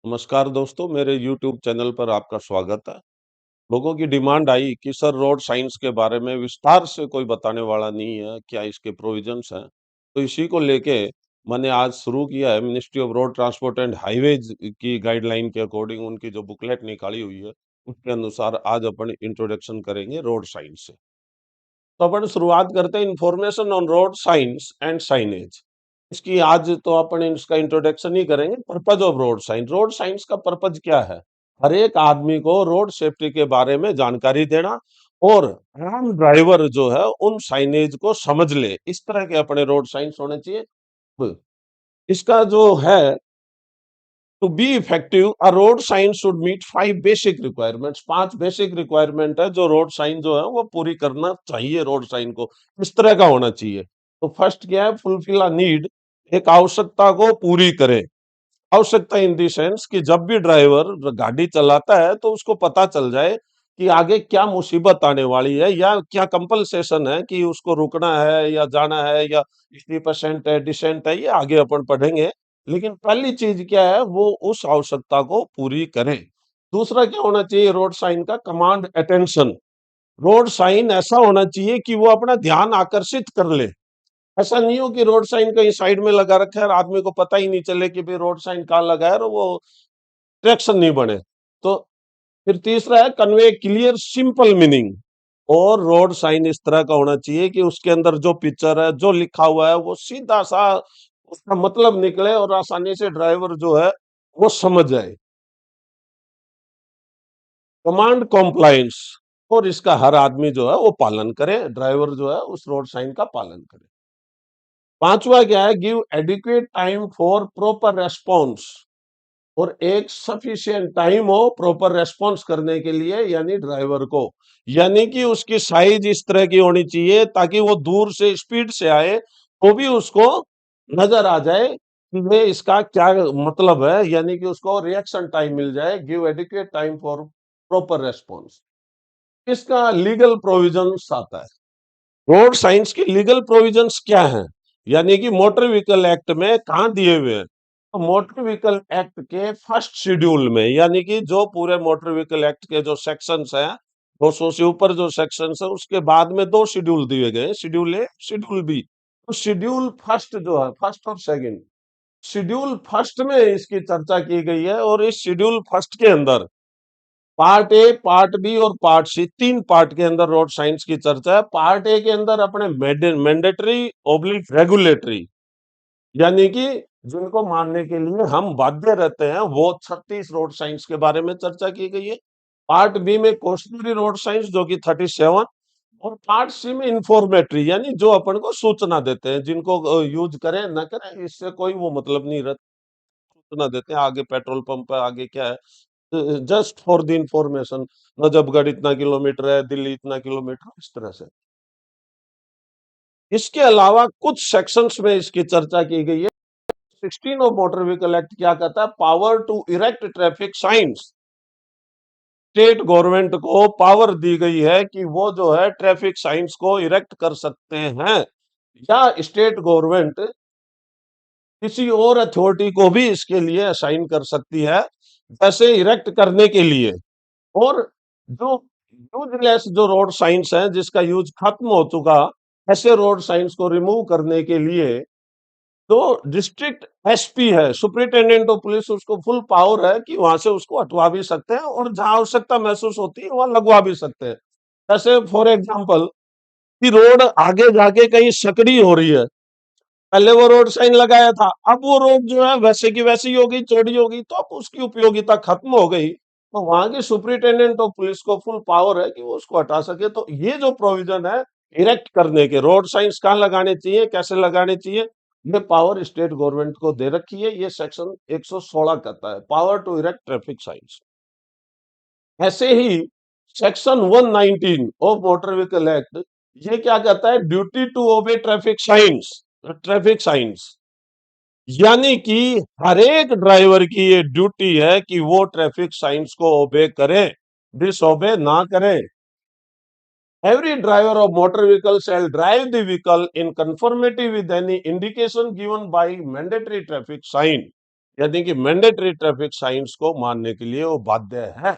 नमस्कार दोस्तों, मेरे YouTube चैनल पर आपका स्वागत है। लोगों की डिमांड आई कि सर रोड साइंस के बारे में विस्तार से कोई बताने वाला नहीं है, क्या इसके प्रोविजंस हैं? तो इसी को लेके मैंने आज शुरू किया है ministry of road transport and highways की गाइडलाइन के अकॉर्डिंग उनकी जो बुकलेट निकाली हुई है, उसके अनुसार आज अपन इंट्रोडक्शन करेंगे रोड साइंस से। तो अपन शुरुआत करते हैं information on road science and signage. इसकी आज तो अपन इसका इंट्रोडक्शन ही करेंगे। पर्पज ऑफ रोड साइंस का पर्पज क्या है? हर एक आदमी को रोड सेफ्टी के बारे में जानकारी देना और आम ड्राइवर जो है उन साइनेज को समझ ले, इस तरह के अपने रोड साइंस होने चाहिए। इसका जो है, to be effective a road sign should meet 5 basic requirements. 5 basic requirement है जो रोड साइन जो है वो पूरी करना चाहिए। रोड साइन को इस तरह का होना चाहिए। तो फर्स्ट क्या है, फुलफिल अ नीड, एक आवश्यकता को पूरी करे। आवश्यकता इन दी सेंस कि जब भी ड्राइवर गाड़ी चलाता है तो उसको पता चल जाए कि आगे क्या मुसीबत आने वाली है या क्या कंपलसेशन है कि उसको रुकना है या जाना है या स्टीप असेंट है, डिसेंट है, ये आगे अपन पढ़ेंगे। लेकिन पहली चीज क्या है, वो उस आवश्यकता को पूरी करें। दूसरा क्या होना चाहिए रोड साइन का, कमांड अटेंशन। रोड साइन ऐसा होना चाहिए कि वो अपना ध्यान आकर्षित कर ले। ऐसा नहीं हो कि रोड साइन कहीं साइड में लगा रखा है और आदमी को पता ही नहीं चले कि भाई रोड साइन कहाँ लगा है और वो ट्रैक्शन नहीं बने। तो फिर तीसरा है कन्वे क्लियर सिंपल मीनिंग। और रोड साइन इस तरह का होना चाहिए कि उसके अंदर जो पिक्चर है, जो लिखा हुआ है, वो सीधा सा उसका मतलब निकले और आसानी से ड्राइवर जो है वो समझ जाए। कमांड कॉम्प्लायंस, और इसका हर आदमी जो है वो पालन करे, ड्राइवर जो है उस रोड साइन का पालन करे। पांचवा क्या है, give adequate time for proper response. और एक सफिशिएंट टाइम हो प्रॉपर रेस्पॉन्स करने के लिए, यानी ड्राइवर को, यानी कि उसकी साइज इस तरह की होनी चाहिए ताकि वो दूर से स्पीड से आए तो भी उसको नजर आ जाए कि ये इसका क्या मतलब है, यानी कि उसको रिएक्शन टाइम मिल जाए। Give adequate time for proper response. इसका लीगल प्रोविजंस आता है। रोड साइंस की लीगल प्रोविजंस क्या हैं? यानी कि मोटर व्हीकल एक्ट में कहाँ दिए हुए हैं? तो मोटर व्हीकल एक्ट के फर्स्ट शेड्यूल में, यानी कि जो पूरे मोटर व्हीकल एक्ट के जो सेक्शंस हैं, 200 से ऊपर जो सेक्शंस है, उसके बाद में दो शेड्यूल दिए गए, शेड्यूल ए, शेड्यूल बी। तो शेड्यूल फर्स्ट जो है, फर्स्ट और सेकंड, शेड्यूल फर्स्ट में इसकी चर्चा की गई है। और इस शेड्यूल फर्स्ट के अंदर पार्ट ए, पार्ट बी और पार्ट सी, तीन पार्ट के अंदर रोड साइंस की चर्चा है। पार्ट ए के अंदर अपने मैंडेटरी ऑब्लिक रेगुलेटरी, यानी कि जिनको मानने के लिए हम बाध्य रहते हैं, वो 36 रोड साइंस के बारे में चर्चा की गई है। पार्ट बी में कॉस्टनरी रोड साइंस जो कि 37, और पार्ट सी में इंफॉर्मेटरी, यानी जो अपन को सूचना देते हैं, जिनको यूज करें ना करें इससे कोई वो मतलब नहीं रहता। सूचना देते हैं आगे पेट्रोल पंप है, आगे क्या है, just for the information. Najafgarh इतना किलोमीटर है, दिल्ली इतना किलोमीटर, इस तरह से। इसके अलावा कुछ सेक्शंस में इसकी चर्चा की गई है। 16 ऑफ मोटर व्हीकल एक्ट क्या कहता है, power to erect traffic signs. State government को पावर दी गई है कि वो जो है ट्रैफिक साइंस को इरेक्ट कर सकते हैं, या स्टेट गवर्नमेंट किसी और अथॉरिटी को भी इसके लिए असाइन कर सकती है, जैसे इरेक्ट करने के लिए। और जो यूजलेस जो रोड साइंस है, जिसका यूज खत्म हो चुका, ऐसे रोड साइंस को रिमूव करने के लिए तो डिस्ट्रिक्ट एसपी है, सुपरिटेंडेंट ऑफ पुलिस, उसको फुल पावर है कि वहां से उसको हटवा भी सकते हैं और जहां आवश्यकता महसूस होती है वहां लगवा भी सकते हैं। जैसे फॉर एग्जांपल कि रोड आगे जाके कहीं सकड़ी हो रही है, पहले वो रोड साइन लगाया था, अब वो रोड जो है वैसे की वैसी हो गई, चौड़ी हो गई, तो अब उसकी उपयोगिता खत्म हो गई, तो वहां के सुपरिटेंडेंट ऑफ पुलिस को फुल पावर है कि वो उसको हटा सके। तो ये जो प्रोविजन है इरेक्ट करने के, रोड साइंस कहाँ लगाने चाहिए, कैसे लगाने चाहिए, ये पावर स्टेट गवर्नमेंट को दे रखी है। ये सेक्शन 116 कहता है power to erect traffic signs. ऐसे ही section 119 of motor vehicle act, ये क्या कहता है, duty to obey traffic signs. Traffic signs यानी कि हर एक ड्राइवर की ये ड्यूटी है कि वो ट्रैफिक साइंस को ओबे करे, डिसओबे ना करे। Every driver of motor vehicle shall drive the vehicle in conformity with any indication given by mandatory traffic sign. यानी कि मैंडेटरी ट्रैफिक साइंस को मानने के लिए वो बाध्य है।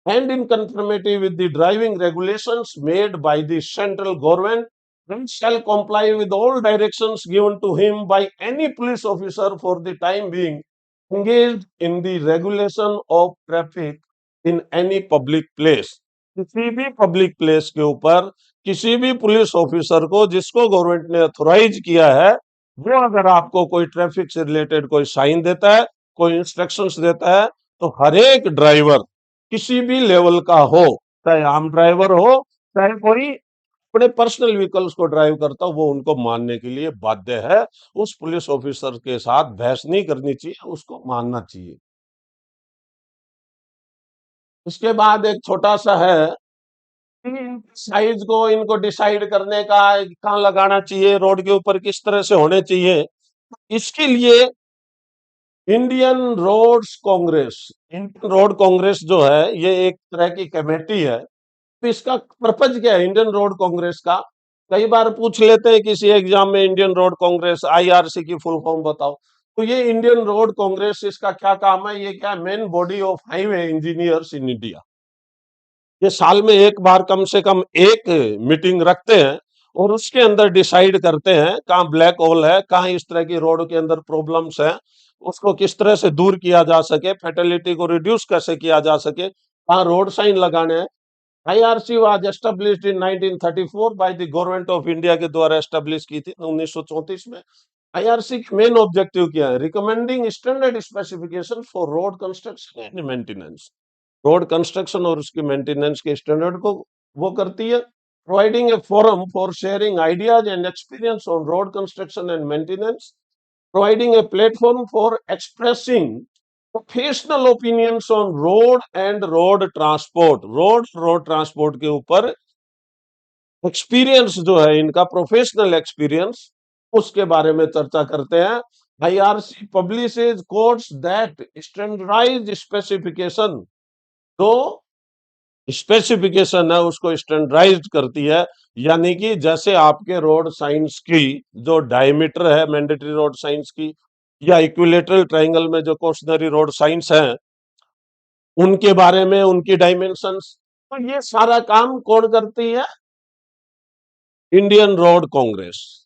And in conformity with the driving regulations made by the central government, and shall comply with all directions given to him by any police officer for the time being engaged in the regulation of traffic in any public place। किसी भी public place के ऊपर किसी भी police officer को जिसको government ने authorise किया है, वो अगर आपको कोई ट्रैफिक से रिलेटेड कोई साइन देता है, कोई इंस्ट्रक्शंस देता है, तो हर एक ड्राइवर किसी भी लेवल का हो, चाहे आम ड्राइवर हो, चाहे कोई अपने पर्सनल व्हीकल्स को ड्राइव करता हो, वो उनको मानने के लिए बाध्य है। उस पुलिस ऑफिसर के साथ बहस नहीं करनी चाहिए, उसको मानना चाहिए। उसके बाद एक छोटा सा है कि साइज को इनको डिसाइड करने का, कहाँ लगाना चाहिए, रोड के ऊपर किस तरह से होने चाहिए। इसके लिए Indian Roads Congress, Indian Road Congress जो है, ये एक तरह की कमेटी है। तो इसका पर्पज क्या है इंडियन रोड कांग्रेस का? कई बार पूछ लेते हैं किसी एग्जाम में, इंडियन रोड कांग्रेस आईआरसी की फुल फॉर्म बताओ। तो ये इंडियन रोड कांग्रेस, इसका क्या काम है? ये क्या, main body of highway engineers in India. ये साल में एक बार कम से कम एक मीटिंग रखते हैं और उसके अंदर डिसाइड करते हैं कहाँ ब्लैक होल है, कहाँ इस तरह की रोड के अंदर प्रॉब्लम्स हैं, उसको किस तरह से दूर किया जा सके, फैटेलिटी को रिड्यूस कैसे किया जा सके, कहाँ रोड साइन लगाने हैं। IRC was established in 1934 by the government of India के द्वारा एस्टेब्लिश की थी 1934 में। आईआरसी का मेन ऑब्जेक्टिव क्या है? Recommending standard specification for road construction and maintenance. Road construction और उसकी मेंटेनेंस के स्टैंडर्ड को वो करती है। Providing A forum for sharing ideas and experience on road construction and maintenance. Providing a platform for expressing professional opinions on road and road transport के ऊपर experience जो है इनका, प्रोफेशनल एक्सपीरियंस, उसके बारे में चर्चा करते हैं। IRC publishes codes that standardised specification, तो स्पेसिफिकेशन है उसको स्टैंडर्डाइज्ड करती है। यानी कि जैसे आपके रोड साइंस की जो डायमीटर है मैंडेटरी रोड साइंस की, या इक्विलेटरल ट्रायंगल में जो कॉशनरी रोड साइंस है, उनके बारे में, उनकी डायमेंशंस, तो ये सारा काम कौन करती है? Indian Road Congress.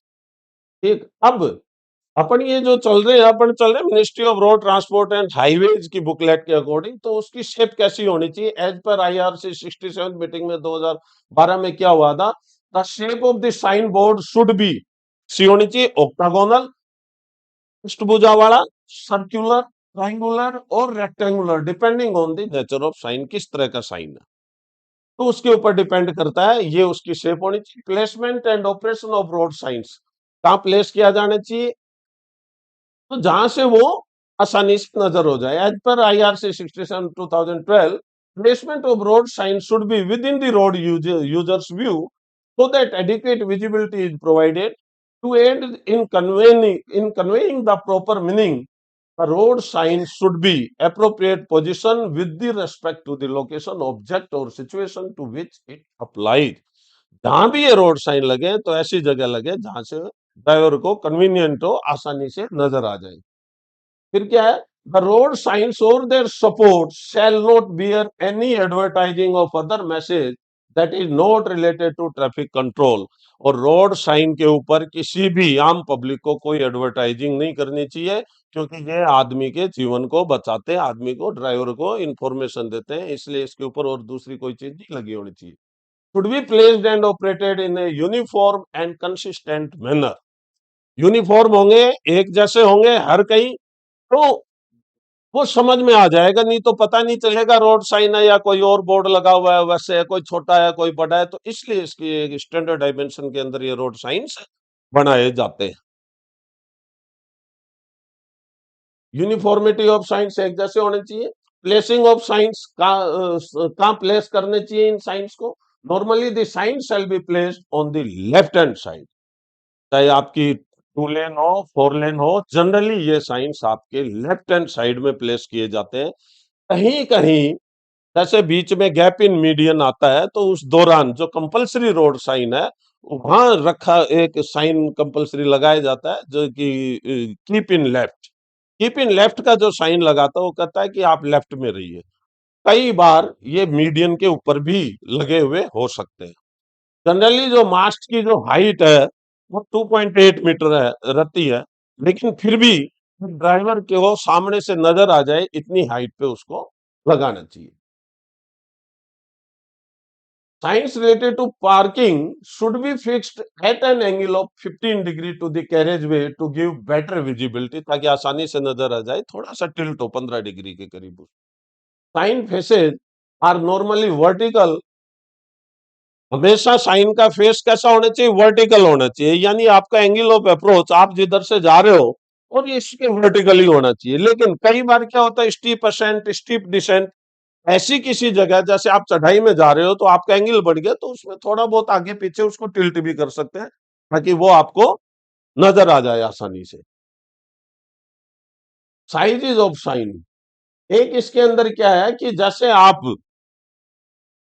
ठीक। अब अपन ये जो चल रहे हैं, अपन चल रहे हैं ministry of road transport and highways की बुकलेट के अकॉर्डिंग। तो उसकी शेप कैसी होनी चाहिए एज पर आईआरसी 67 मीटिंग में 2012 में क्या हुआ था? The shape of the sign board should be, सी होनी चाहिए ऑक्टागोनल, अष्टभुजा वाला, सर्कुलर, ट्राइंगुलर और rectangular, depending on the nature of sign, किस तरह का साइन है तो उसके ऊपर डिपेंड करता है। ये उसकी शेप होनी चाहिए। Placement and operation of road science, कहाँ प्लेस किया जाना चाहिए? तो जहां से वो आसानी से नजर हो जाए। एज पर IRC 67/2012, placement of road sign should be within the road users view so that adequate visibility is provided to aid in conveying the proper meaning. A road sign should be appropriate position with the respect to the location, object or situation to which it applies। जहां भी ये road sign लगे तो ऐसी जगह लगे जहां से ड्राइवर को कन्वीनियंट हो, आसानी से नजर आ जाए। फिर क्या है? द रोड साइंस और their support shall not bear any advertising of other message that is not related to traffic control. और रोड साइन के ऊपर किसी भी आम पब्लिक को कोई एडवर्टाइजिंग नहीं करनी चाहिए, क्योंकि ये आदमी के जीवन को बचाते हैं, आदमी को, ड्राइवर को इंफॉर्मेशन देते हैं, इसलिए इसके ऊपर और दूसरी कोई चीज नहीं लगी होनी चाहिए। Should be placed and operated in a uniform and consistent manner. Uniform होंगे, एक जैसे होंगे हर कहीं, तो वो समझ में आ जाएगा। नहीं तो पता नहीं चलेगा रोड साइन है या कोई और बोर्ड लगा हुआ है, वैसे है, कोई छोटा है कोई बड़ा है। तो इसलिए इसकी एक स्टैंडर्ड डायमेंशन के अंदर ये रोड साइंस बनाए जाते हैं। यूनिफॉर्मिटी ऑफ साइंस, एक जैसे होने चाहिए। प्लेसिंग ऑफ साइंस, कहाँ प्लेस करने चाहिए इन साइंस को? Normally the sign shall be placed on the left hand side. चाहे आपकी 2 लेन हो, 4 लेन हो, जनरली ये साइंस आपके लेफ्ट हैंड साइड में प्लेस किए जाते हैं। कहीं कहीं जैसे बीच में गैप इन मीडियन आता है, तो उस दौरान जो कंपलसरी रोड साइन है, वहां रखा एक साइन कंपलसरी लगाया जाता है जो कि keep in left. Keep in left का जो साइन लगाता है वो कहता है कि आप लेफ्ट में रहिए। कई बार ये मीडियन के ऊपर भी लगे हुए हो सकते हैं। जनरली जो मास्ट की जो हाइट है वो 2.8 मीटर है रहती है, लेकिन फिर भी ड्राइवर के वो सामने से नजर आ जाए इतनी हाइट पे उसको लगाना चाहिए। Signs related to parking should be fixed at an angle of 15 degree to the carriageway to give better visibility, ताकि आसानी से नजर आ जाए, थोड़ा सा टिल्ट हो 15 डिग्री के करीब। Sign faces are normally vertical. हमेशा साइन का फेस कैसा होना चाहिए? वर्टिकल होना चाहिए, यानी आपका एंगल ऑफ अप्रोच आप जिधर से जा रहे हो और ये इसके वर्टिकली होना चाहिए। लेकिन कई बार क्या होता है, स्टीप असेंट, स्टीप डिसेंट, ऐसी किसी जगह जैसे आप चढ़ाई में जा रहे हो तो आपका एंगल बढ़ गया, तो उसमें थोड़ा बहुत आगे पीछे उसको टिल्ट भी कर सकते हैं ताकि वो आपको नजर आ जाए आसानी से। साइजेस ऑफ साइन, एक इसके अंदर क्या है कि जैसे आप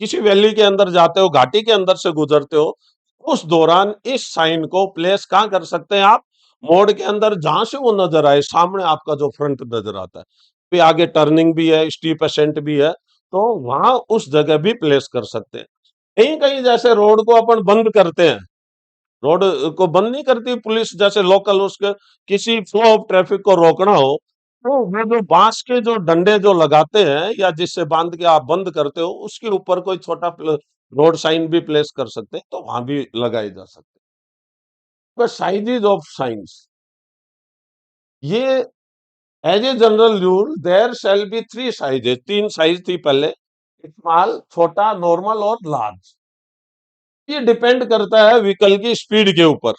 किसी वैली के अंदर जाते हो, घाटी के अंदर से गुजरते हो, उस दौरान इस साइन को प्लेस कहां कर सकते हैं आप? मोड़ के अंदर, जहां से वो नजर आए, सामने आपका जो फ्रंट नजर आता है, फिर आगे टर्निंग भी है, स्टीप असेंट भी है, तो वहां उस जगह भी प्लेस कर सकते हैं। कहीं कहीं जैसे रोड को अपन बंद करते हैं, रोड को बंद नहीं करती पुलिस, जैसे लोकल उसके किसी फ्लो ऑफ ट्रैफिक को रोकना हो, तो वो जो बांस के जो डंडे जो लगाते हैं या जिससे बांध के आप बंद करते हो, उसके ऊपर कोई छोटा रोड साइन भी प्लेस कर सकते हैं, तो वहां भी लगाए जा सकते हैं। बस साइजेज ऑफ साइंस, ये as a general rule there shall be three sizes, तीन साइज थी पहले, स्मॉल, छोटा, नॉर्मल और लार्ज। ये डिपेंड करता है व्हीकल की स्पीड के ऊपर।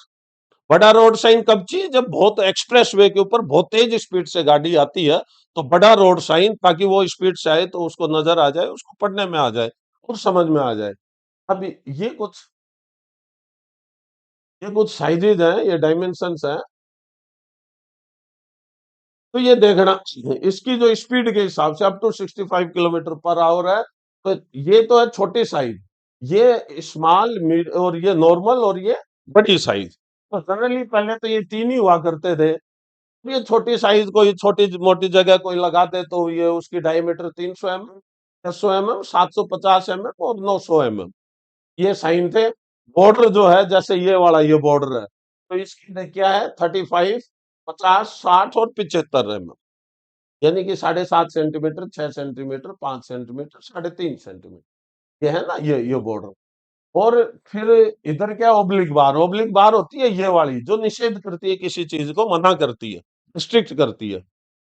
बड़ा रोड साइन कब चाहिए? जब बहुत एक्सप्रेस वे के ऊपर बहुत तेज स्पीड से गाड़ी आती है, तो बड़ा रोड साइन, ताकि वो स्पीड से आए तो उसको नजर आ जाए, उसको पढ़ने में आ जाए और समझ में आ जाए। अब ये कुछ साइजेज हैं, ये डायमेंशंस हैं, तो ये देखना, इसकी जो स्पीड के हिसाब से up to 65 kilometre per hour है, तो ये तो है छोटी साइज, ये स्मॉल, मिड और ये नॉर्मल और ये बड़ी साइज। तो जनरली पहले तो ये तीन ही हुआ करते थे। ये छोटी साइज कोई छोटी मोटी जगह कोई लगाते तो ये उसकी डायमीटर 300 mm, 600 mm, 750 mm और 900 mm, ये साइन थे। बॉर्डर जो है, जैसे ये वाला ये बॉर्डर है, तो इसकी क्या है? 35, 50, 60 और 75 mm, यानी कि 7.5 सेंटीमीटर, 6 सेंटीमीटर, 5 सेंटीमीटर, 3.5 सेंटीमीटर, ये है ना, ये बॉर्डर। और फिर इधर क्या, ओब्लिक बार, ओब्लिक बार होती है ये वाली जो निषेध करती है, किसी चीज को मना करती है, रिस्ट्रिक्ट करती है।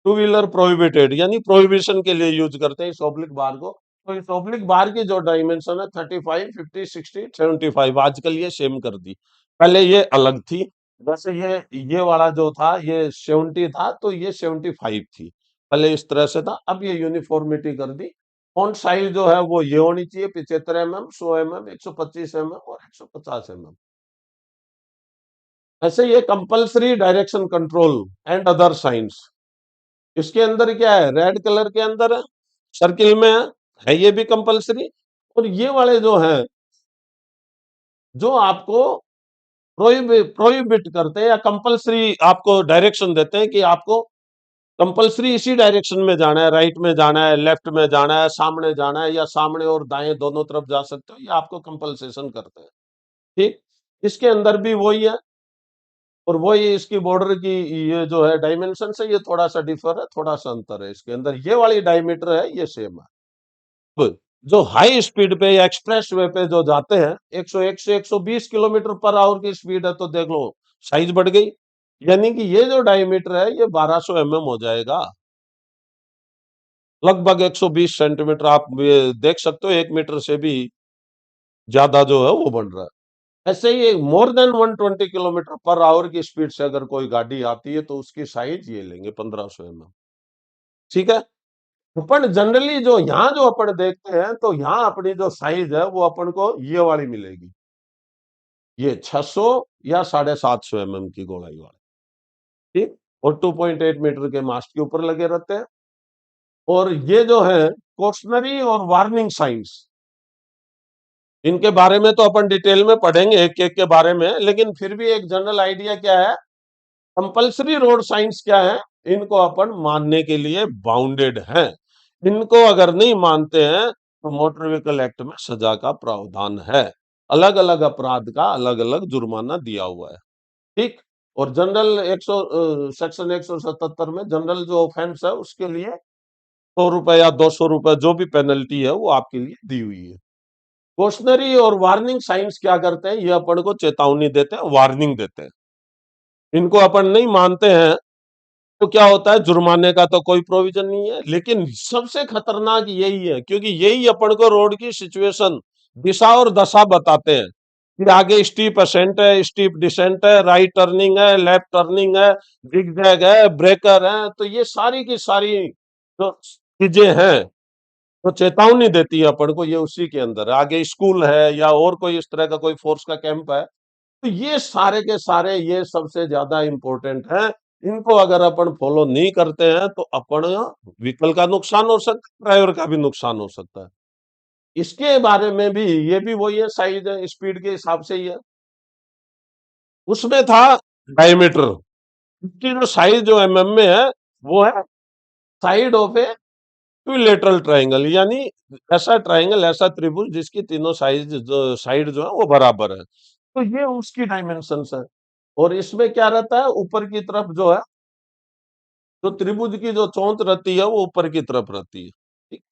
टू व्हीलर प्रोहिबिटेड, यानी प्रोहिबिशन के लिए यूज करते हैं इस ओब्लिक बार को। तो इस ओब्लिक बार की जो डायमेंशन है 35, 50, 60, 75, आजकल ये सेम कर दी, पहले ये अलग थी। वैसे ये वाला जो था ये 70 था, तो ये 75 थी, पहले इस तरह से था, अब ये यूनिफॉर्मिटी कर दी। फॉन्ट साइज जो है वो ये होनी चाहिए, 75 mm, 100 mm, 125 mm और 150 mm। ऐसे ये compulsory direction control and other science, इसके अंदर क्या है? रेड कलर के अंदर है, सर्किल में है ये भी कंपल्सरी। और ये वाले जो हैं, जो आपको प्रोहिबिट करते हैं या कंपल्सरी आपको डायरेक्शन देते हैं कि आपको कंपल्सरी इसी डायरेक्शन में जाना है, राइट में जाना है, लेफ्ट में जाना है, सामने जाना है, या सामने और दाएं दोनों तरफ जा सकते हो, ये आपको कंपल्सेशन करते हैं। ठीक, इसके अंदर भी वही है, और वही इसकी बॉर्डर की ये जो है डायमेंशन से ये थोड़ा सा डिफर है, थोड़ा सा अंतर है इसके अंदर। ये वाली डायमीटर है, ये सेम है। अब जो हाई स्पीड पे या एक्सप्रेस वे पे जो जाते हैं, 101 से 120 किलोमीटर पर आवर की स्पीड है, तो देख लो साइज बढ़ गई, यानी कि ये जो डायमीटर है ये 1200 mm हो जाएगा, लगभग 120 सेंटीमीटर। आप ये देख सकते हो 1 मीटर से भी ज्यादा जो है वो बन रहा है। ऐसे ही more than 120 kilometre per hour की स्पीड से अगर कोई गाड़ी आती है, तो उसकी साइज ये लेंगे 1500 mm। ठीक है, अपन जनरली जो यहाँ जो अपन देखते हैं, तो यहाँ अपनी जो साइज है वो अपन को ये वाली मिलेगी, ये 600 या 750 mm की गोलाई वाली। ठीक, और 2.8 मीटर के मास्ट के ऊपर लगे रहते हैं। और ये जो है कॉशनरी और वार्निंग साइंस, इनके बारे में तो अपन डिटेल में पढ़ेंगे एक एक के बारे में, लेकिन फिर भी एक जनरल आइडिया क्या है? कंपल्सरी रोड साइंस क्या है? इनको अपन मानने के लिए बाउंडेड हैं। इनको अगर नहीं मानते हैं तो मोटर व्हीकल एक्ट में सजा का प्रावधान है। अलग अलग अपराध का अलग अलग जुर्माना दिया हुआ है। ठीक। और जनरल 100 सेक्शन 177 में जनरल जो ऑफेंस है उसके लिए 100 रुपए या 200 रुपए जो भी पेनल्टी है वो आपके लिए दी हुई है। कॉशनरी और वार्निंग साइंस क्या करते हैं, ये अपन को चेतावनी देते हैं, वार्निंग देते हैं। इनको अपन नहीं मानते हैं तो क्या होता है, जुर्माने का तो कोई प्रोविजन नहीं है, लेकिन सबसे खतरनाक यही है क्योंकि यही अपन को रोड की सिचुएशन, दिशा और दशा बताते हैं कि आगे स्टीप असेंट है, स्टीप डिसेंट है, राइट टर्निंग है, लेफ्ट टर्निंग है, जिगजैग है, ब्रेकर है। तो ये सारी की सारी जो चीजें हैं तो चेतावनी देती है अपन को, ये उसी के अंदर है। आगे स्कूल है या और कोई इस तरह का कोई फोर्स का कैंप है, तो ये सारे के सारे ये सबसे ज्यादा इंपॉर्टेंट है। इनको अगर अपन फॉलो नहीं करते हैं तो अपन व्हीकल का नुकसान हो सकता है, ड्राइवर का भी नुकसान हो सकता है। इसके बारे में भी ये भी वही है, साइज स्पीड के हिसाब से ही है। उसमें था डायमीटर, इसकी जो साइज जो एमएम में है वो है side of A equilateral triangle, यानी ऐसा ट्रायंगल, ऐसा त्रिभुज जिसकी तीनों साइड जो है वो बराबर है। तो ये उसकी डायमेंशंस है। और इसमें क्या रहता है, ऊपर की तरफ जो है, तो त्रिभुज की जो चौंत रहती है वो ऊपर की तरफ रहती है। ठीक।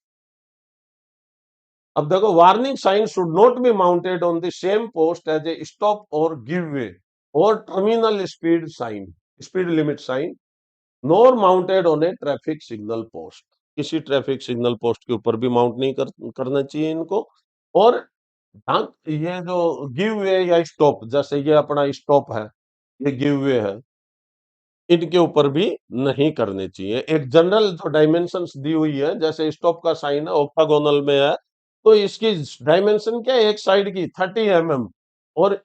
अब देखो, warning sign should not be mounted on the same post as a stop और गिव वे और terminal speed sign, speed limit sign, nor mounted on a traffic signal post. किसी ट्रैफिक सिग्नल पोस्ट के ऊपर भी mount नहीं करना चाहिए इनको। और हाँ, ये जो गिव वे या स्टॉप, जैसे ये अपना स्टॉप है, ये गिव वे है, इनके ऊपर भी नहीं करने चाहिए। एक जनरल जो डायमेंशंस दी हुई है, जैसे स्टॉप का साइन है ऑक्टागोनल में है, तो इसकी डायमेंशन क्या है, एक साइड की 30 mm, और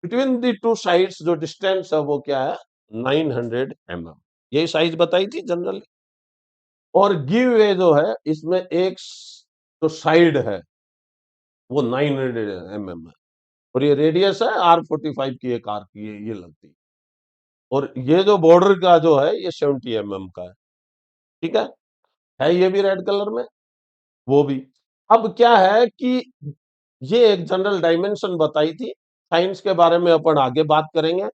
बिटवीन द टू साइड्स जो डिस्टेंस है वो क्या है, 900 mm। यही साइज बताई थी जनरल। और गिव वे जो है, इसमें एक जो साइड है वो 900 mm है, और ये रेडियस है R45 की, एक आर्क की ये लगती है। और ये जो बॉर्डर का जो है ये 70 mm का है। ठीक है ये भी रेड कलर में, वो भी। अब क्या है कि ये एक जनरल डायमेंशन बताई थी, साइंस के बारे में अपन आगे बात करेंगे।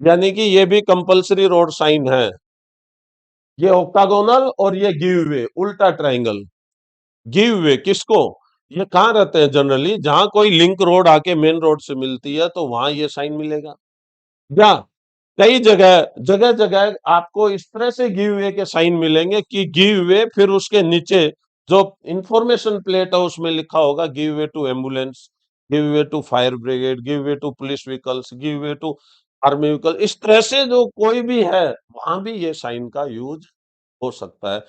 यानी कि ये भी कंपलसरी रोड साइन है, ये ऑक्टागोनल और ये गिव वे, उल्टा ट्रायंगल। गिव वे किसको, ये कहाँ रहते हैं जनरली, जहां कोई लिंक रोड आके मेन रोड से मिलती है तो वहां ये साइन मिलेगा। या कई जगह जगह जगह आपको इस तरह से गिव वे के साइन मिलेंगे कि गिव वे, फिर उसके नीचे जो इंफॉर्मेशन प्लेट है उसमें लिखा होगा give way to ambulance, give way to fire brigade, give way to police vehicles, give way to army vehicle. इस तरह से जो कोई भी है वहां भी ये साइन का यूज हो सकता है।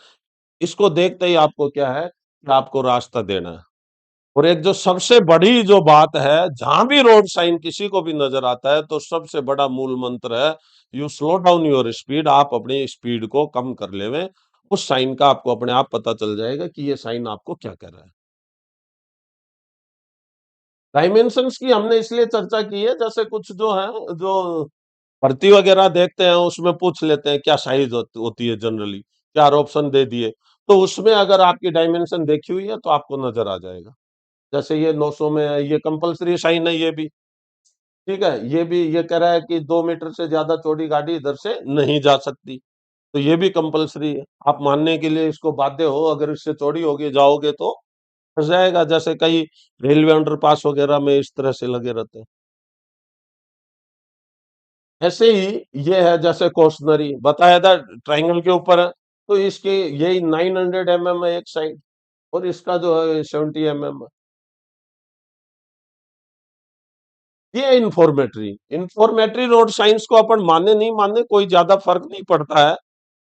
इसको देखते ही आपको क्या है कि आपको रास्ता देना है। और एक जो सबसे बड़ी जो बात है, जहां भी रोड साइन किसी को भी नजर आता है तो सबसे बड़ा मूल मंत्र है, you slow down your speed. आप अपनी स्पीड को कम कर लेवे, उस साइन का आपको अपने आप पता चल जाएगा कि ये साइन आपको क्या कह रहा है। डायमेंशंस की हमने इसलिए चर्चा की है, जैसे कुछ जो है, जो भर्ती वगैरह देखते हैं उसमें पूछ लेते हैं क्या साइज होती है जनरली, 4 ऑप्शन दे दिए, तो उसमें अगर आपकी डायमेंशन देखी हुई है तो आपको नजर आ जाएगा। जैसे ये 900 में है, ये कंपलसरी साइन है, ये भी ठीक है। ये भी ये कह रहा है कि 2 मीटर से ज्यादा चौड़ी गाड़ी इधर से नहीं जा सकती, तो ये भी कंपलसरी है। आप मानने के लिए इसको बाध्य हो, अगर इससे चौड़ी होगी जाओगे तो फंस जाएगा। जैसे कई रेलवे अंडरपास वगैरह में इस तरह से लगे रहते हैं। ऐसे ही ये है, जैसे कॉशनरी बताया था ट्राइंगल के ऊपर है, तो इसके यही 900 mm है एक साइड, और इसका जो है 70 mm है। ये इंफॉर्मेटरी रोड साइंस को अपन माने नहीं माने कोई ज्यादा फर्क नहीं पड़ता है।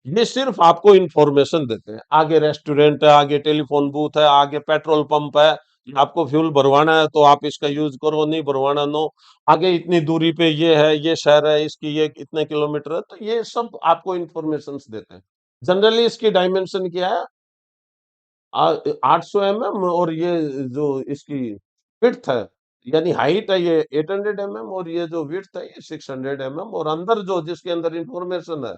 ये सिर्फ आपको इंफॉर्मेशन देते हैं, आगे रेस्टोरेंट है, आगे टेलीफोन बूथ है, आगे पेट्रोल पंप है, आपको फ्यूल भरवाना है तो आप इसका यूज करो, नहीं भरवाना नो। आगे इतनी दूरी पे ये है, ये शहर है, इसकी ये कितने किलोमीटर है, तो ये सब आपको इंफॉर्मेशन देते हैं। जनरली इसकी डायमेंशन क्या है, 800 mm, और ये जो इसकी विड्थ है, यानी हाइट है, ये 800 mm, और ये जो विड्थ है ये 600 mm, और अंदर जो जिसके अंदर इंफॉर्मेशन है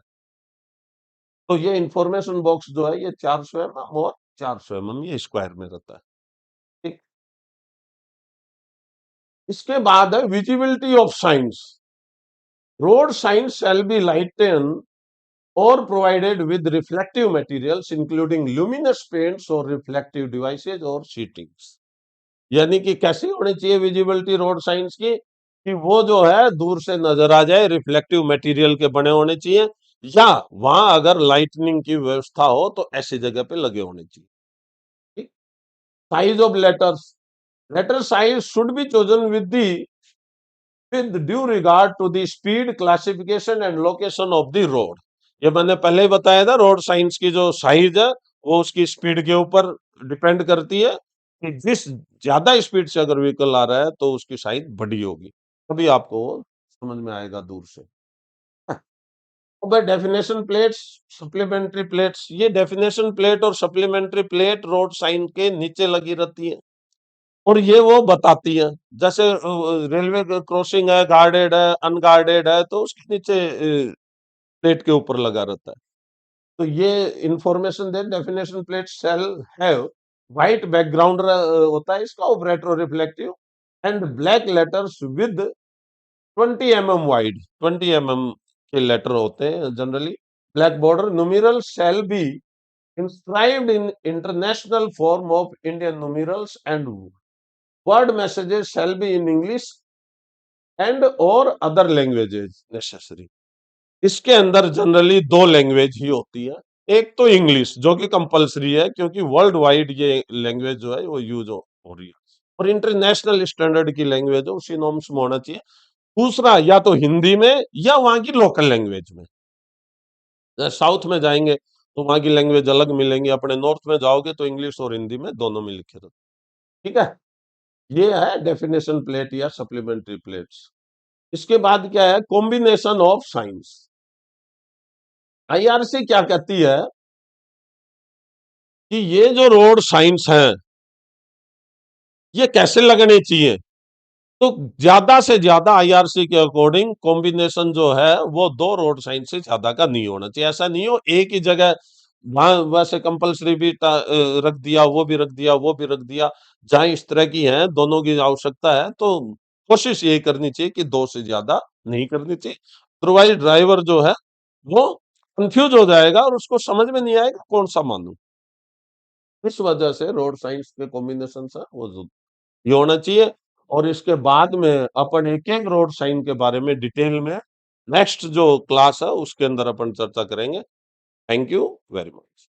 तो ये इंफॉर्मेशन बॉक्स जो है ये 400 mm और 400 mm ये स्क्वायर में रहता है। ठीक। इसके बाद है visibility of signs. Road signs shall be lighten और provided with reflective materials including luminous paints और रिफ्लेक्टिव डिवाइसेज और शीटिंग्स। यानी कि कैसी होनी चाहिए विजिबिलिटी रोड साइंस की, कि वो जो है दूर से नजर आ जाए, रिफ्लेक्टिव मटेरियल के बने होने चाहिए, या वहां अगर लाइटनिंग की व्यवस्था हो तो ऐसी जगह पे लगे होने चाहिए। ठीक। Size of letters. Letter size should be chosen with due regard to the speed classification and location of the road. ये मैंने पहले ही बताया था, रोड साइंस की जो साइज है वो उसकी स्पीड के ऊपर डिपेंड करती है, कि जिस ज्यादा स्पीड से अगर व्हीकल आ रहा है तो उसकी साइज बड़ी होगी, तभी आपको समझ में आएगा दूर से। अब डेफिनेशन प्लेट्स, सप्लीमेंट्री प्लेट्स। ये डेफिनेशन प्लेट और सप्लीमेंट्री प्लेट रोड साइन के नीचे लगी रहती है, और ये वो बताती है, जैसे रेलवे क्रॉसिंग है, गार्डेड है, अनगार्डेड है, तो उसके नीचे प्लेट के ऊपर लगा रहता है। तो ये information they. Definition plate shall have white background होता है इसका, और retro reflective, and black letters with 20 mm wide, 20 mm के लेटर होते हैं generally, black border. Numeral shall be inscribed in international form of Indian numerals, and word messages shall be in English and or other languages necessary। इसके अंदर generally दो language ही होती है। एक तो इंग्लिश जो कि कंपलसरी है, क्योंकि वर्ल्ड वाइड ये लैंग्वेज जो है वो यूज हो रही है, और इंटरनेशनल स्टैंडर्ड की लैंग्वेज है, उसी नॉर्म्स में होना चाहिए। दूसरा, या तो हिंदी में या वहां की लोकल लैंग्वेज में। साउथ में जाएंगे तो वहां की लैंग्वेज अलग मिलेंगी, अपने नॉर्थ में जाओगे तो इंग्लिश और हिंदी में दोनों में लिखे रहते। ठीक है। ये है डेफिनेशन प्लेट या सप्लीमेंट्री प्लेट्स। इसके बाद क्या है, कॉम्बिनेशन ऑफ साइंस। आईआरसी क्या कहती है कि ये जो रोड साइंस हैं ये कैसे लगने चाहिए, तो ज्यादा से ज्यादा आईआरसी के अकॉर्डिंग कॉम्बिनेशन जो है वो दो रोड साइंस से ज्यादा का नहीं होना चाहिए। ऐसा नहीं हो एक ही जगह वहां वैसे कंपलसरी भी रख दिया, वो भी रख दिया, वो भी रख दिया। जहां इस तरह की है, दोनों की आवश्यकता है, तो कोशिश यही करनी चाहिए कि दो से ज्यादा नहीं करनी चाहिए। अदरवाइज ड्राइवर जो है वो कंफ्यूज हो जाएगा और उसको समझ में नहीं आएगा कौन सा मानू। इस वजह से रोड साइंस के कॉम्बिनेशन है वो ये होना चाहिए। और इसके बाद में अपन एक एक रोड साइन के बारे में डिटेल में नेक्स्ट जो क्लास है उसके अंदर अपन चर्चा करेंगे। Thank you very much.